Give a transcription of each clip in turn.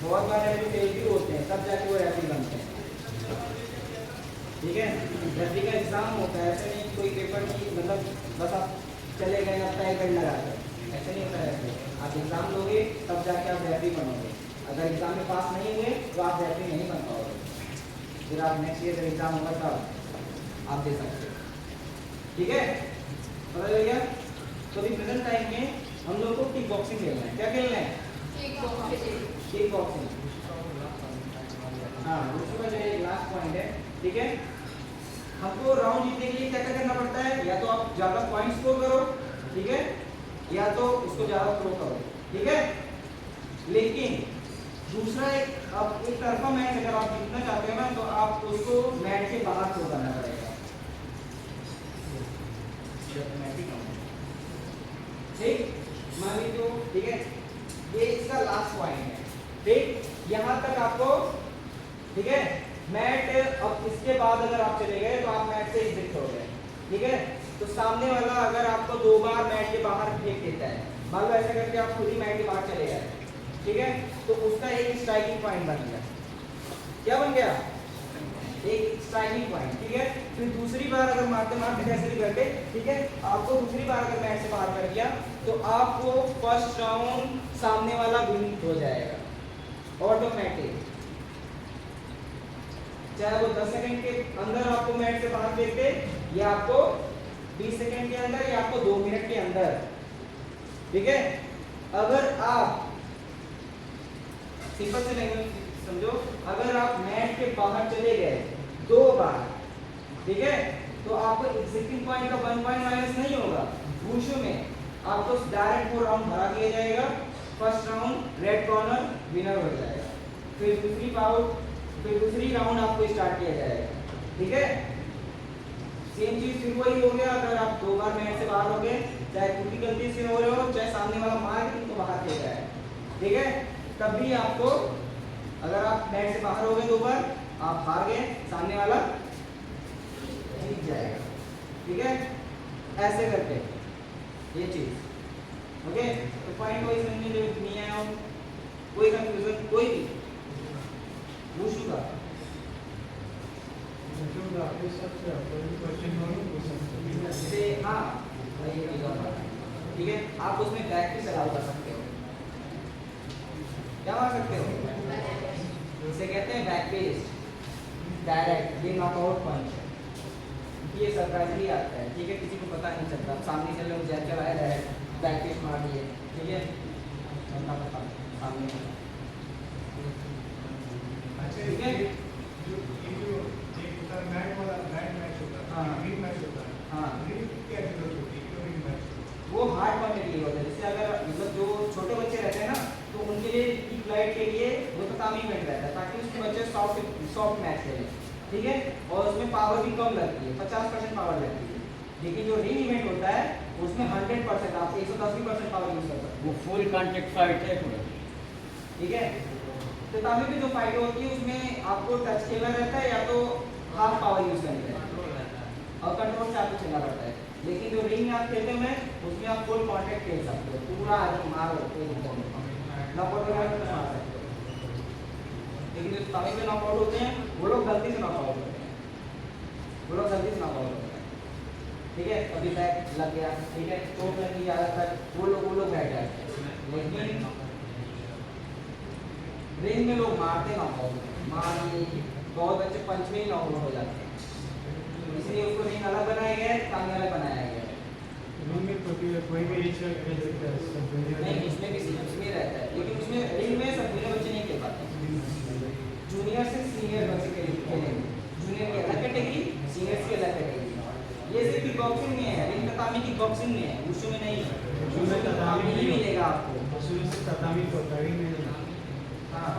बहुत बार referee fail भी होते हैं, तब जाके वो रेफरी बनते हैं। ठीक है, रेफरी का एग्जाम होता है, ऐसे नहीं कोई पेपर की मतलब बस आप चले गए आप तय कर लगा कर, ऐसे नहीं होता है। आप एग्जाम लोगे तब जाके आप रेफरी बनोगे। अगर एग्जाम में पास नहीं हुए तो आप रेफरी नहीं बन पाओगे। फिर आप नेक्स्ट ईयर जब एग्जाम होगा तब आप दे सकते हो। ठीक है, पता चल गया। तो अभी प्रेजेंट टाइम में हम लोग को किक बॉक्सिंग खेलना है। क्या खेलना है? Kick boxing. हाँ, उसका जो लास्ट पॉइंट है। ठीक है, हमको राउंड जीतने के लिए क्या क्या करना पड़ता है? या तो आप ज्यादा पॉइंट स्कोर करो, ठीक है, या तो उसको ज्यादा थ्रो करो। ठीक है, लेकिन दूसरा एक तरफा मैच अगर आप जीतना चाहते हो ना, तो आप उसको मैच के बाहर थ्रो करना पड़ेगा। ठीक, मान लीजिए, ठीक है, ये इसका लास्ट पॉइंट है। ठीक, यहाँ तक आपको, ठीक है, मैट। अब इसके बाद अगर आप चले गए तो आप मैट से एग्जिट हो गए। ठीक है, तो सामने वाला अगर आपको 2 बार मैट के बाहर फेंक देता है, मान लो ऐसे करके आप खुद ही मैट के बाहर चले गए, ठीक है, तो उसका एक स्ट्राइकिंग पॉइंट बन गया। क्या बन गया? एक स्ट्राइकिंग पॉइंट। ठीक है, फिर दूसरी बार अगर मारते मारते कैसे भी करके, ठीक है, आपको दूसरी बार अगर मैट से बाहर कर दिया तो आपको फर्स्ट राउंड सामने वाला विन हो जाएगा ऑटोमेटिक। चाहे वो 10 सेकंड के अंदर आपको मैट से बाहर फेंक दे, या आपको 20 सेकंड के अंदर, या आपको 2 मिनट के अंदर। ठीक है, अगर आप सिंपल से लैंग्वेज समझो, अगर आप मैट के बाहर चले गए 2 बार, ठीक है, तो आपको एग्जिटिंग पॉइंट का 1 पॉइंट माइनस नहीं होगा। वुशु में आपको डायरेक्ट वो राउंड भरा दिया जाएगा। First round red corner winner हो जाएगा। फिर दूसरी राउंड आपको स्टार्ट किया जाएगा। ठीक है, सेम चीज फिर वही हो गया। अगर आप 2 बार मैच से बाहर हो गए, चाहे खुद की गलती से हो रहे हो, चाहे सामने वाला मार के तुमको बाहर फेंका है, ठीक है, तब भी आपको, अगर आप मैच से बाहर हो गए 2 बार, आप हार गए, सामने वाला जीत जाएगा। ठीक है, ऐसे करके ये चीज। ओके, तो पॉइंट वाइज समझने जो नहीं आया हो, कोई कंफ्यूजन कोई भी वुशु का जैसे, हाँ ठीक है, आप उसमें बैक भी अलाउ कर सकते हो। क्या मार सकते हो? इसे कहते हैं बैक पेस्ट डायरेक्ट। ये नॉकआउट पंच है, ये सरप्राइजली आता है। ठीक है, किसी को पता नहीं चलता, सामने से लोग जैक चलाए डायरेक्ट बैक पेस्ट मार दिए। ठीक है, सामने ठीक है, वो हार्ड पढ़ने के लिए होता है। जैसे अगर मतलब जो छोटे बच्चे रहते हैं ना, तो उनके लिए डीप लाइट के लिए वो ततामी इवेंट रहता है, ताकि उसके बच्चे सॉफ्ट मैच खेलें। ठीक है, और उसमें पावर भी कम लगती है, 50% पावर लगती है। लेकिन जो रिंग इवेंट होता है उसमें 100% आप 110% पावर यूज कर सकते हो। वो फुल कांटेक्ट फाइट है पूरा। ठीक है, ततामी में जो फाइट होती है उसमें आपको टच खेलना रहता है, या तो हाफ पावर यूज करनी रहती है, और कंट्रोल से आपको चलना पड़ता है। लेकिन जो रिंग में आप खेलते हो उसमें आप फुल कांटेक्ट खेल सकते हो, पूरा आदमी मारो कोई नॉकआउट वगैरह तो मार सकते हो। लेकिन जो तभी में नॉकआउट होते हैं वो लोग गलती से नॉकआउट होते हैं, वो लोग गलती से नॉकआउट होते हैं। ठीक है, कभी बैक लग गया, ठीक है, चोट लगी ज़्यादातर, वो लोग बैठ जाते हैं। लेकिन रिंग में लोग मारते नॉकआउट, मार बहुत अच्छे पंच में ही नॉकआउट हो जाते हैं। इसलिए उसको रिंग अलग बनाया गया है, सामने अलग बनाया गया है। कोई भी नहीं, इसमें भी इसमें रहता है, लेकिन उसमें रिंग में सब जूनियर बच्चे नहीं खेल पाते। जूनियर से सीनियर बच्चे खेलेंगे, जूनियर की अलग कैटेगरी, सीनियर की अलग कैटेगरी। ये सिर्फ किक बॉक्सिंग में है, रिंग ततामी किक बॉक्सिंग में है, वुशु में नहीं है। वुशु में ततामी नहीं मिलेगा आपको, शुरू से ततामी को तरी में। हाँ,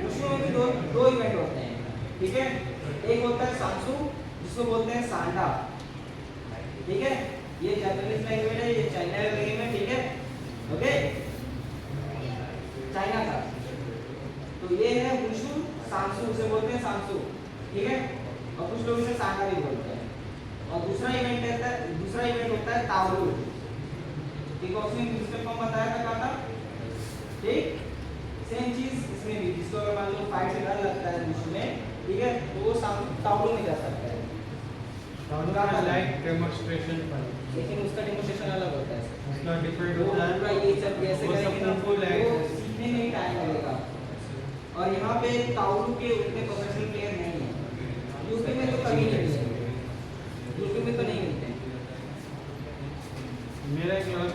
वुशु में भी दो इवेंट होते हैं। ठीक है, एक होता है सांसू, जिसको बोलते हैं सांडा। ठीक है, ये जापानीज लैंग्वेज है, ये चाइना लैंग्वेज है। ठीक है, ओके, चाइना का। तो ये है वुशु, सांसू उसे बोलते हैं सांसू। ठीक है, और कुछ लोग इसे सांडा भी बोलते हैं। और दूसरा इवेंट होता है तावलू। किक बॉक्सिंग जिसका फॉर्म बताया था क्या था? ठीक, सेम चीज इसमें भी, जिसको अगर मान लो फाइट से डर लगता है विश्व में, ठीक है, तो वो ताउडो में जा सकता है, लाइक डेमोन्स्ट्रेशन पर, लेकिन उसका डेमोन्स्ट्रेशन अलग होता है। उसका डिफरेंट वो होता पूरा है, ये सब कैसे वो सब करेंगे ना, फुल वो सीखने में ही टाइम लगेगा। और यहाँ पे ताउडो के उतने प्रोफेशनल प्लेयर नहीं